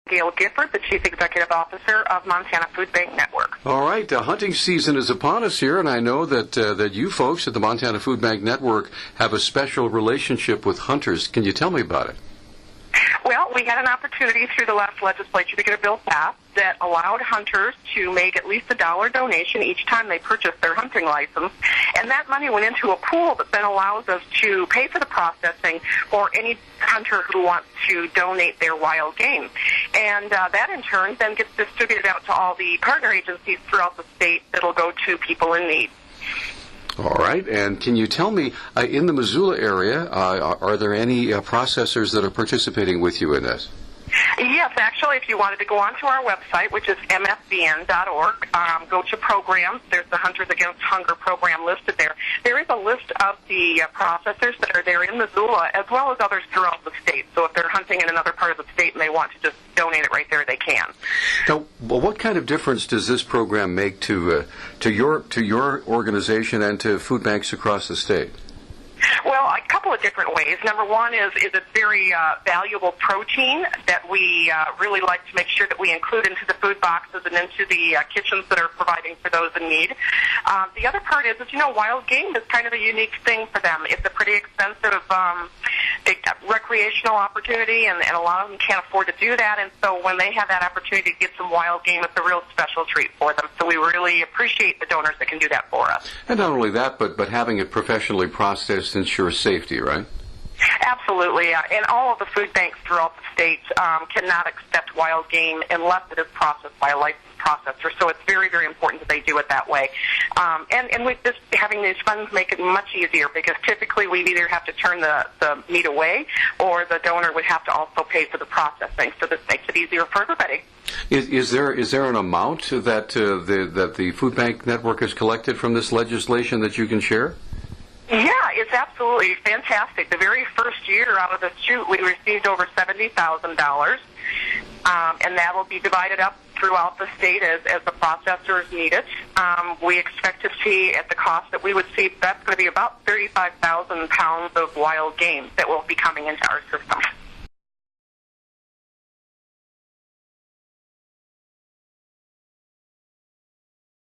Gail Gifford, the Chief Executive Officer of Montana Food Bank Network. All right, hunting season is upon us here, and I know that you folks at the Montana Food Bank Network have a special relationship with hunters. Can you tell me about it? Well, we had an opportunity through the last legislature to get a bill passed that allowed hunters to make at least $1 donation each time they purchase their hunting license, and that money went into a pool that then allows us to pay for the processing for any hunter who wants to donate their wild game. And that, in turn, then gets distributed out to all the partner agencies throughout the state that'll go to people in need. All right, and can you tell me, in the Missoula area, are there any processors that are participating with you in this? Yes, actually, if you wanted to go onto our website, which is mfbn.org, go to programs. There's the Hunters Against Hunger program listed there. There is a list of the processors that are there in Missoula, as well as others throughout the state. So if they're hunting in another part of the state and they want to just donate it right there, they can. Now, well, what kind of difference does this program make to your organization and to food banks across the state? Well, a couple of different ways. Number one is a very valuable protein that we really like to make sure that we include into the food boxes and into the kitchens that are providing for those in need. The other part is, wild game is kind of a unique thing for them. It's a pretty expensive recreational opportunity, and a lot of them can't afford to do that. And so when they have that opportunity to get some wild game, it's a real special treat for them. So we really appreciate the donors that can do that for us. And not only that, but having it professionally processed ensures safety, right? Absolutely. And all of the food banks throughout the state cannot accept wild game unless it is processed by a licensed processor. So it's very, very important that they do it that way. And with this, having these funds make it much easier, because typically we either have to turn the meat away, or the donor would have to also pay for the processing. So this makes it easier for everybody. Is there an amount that the Food Bank Network has collected from this legislation that you can share? Yeah, it's absolutely fantastic. The very first year out of the chute, we received over $70,000, and that will be divided up throughout the state as the processors need it. We expect to see, at the cost that we would see, that's going to be about 35,000 pounds of wild game that will be coming into our system.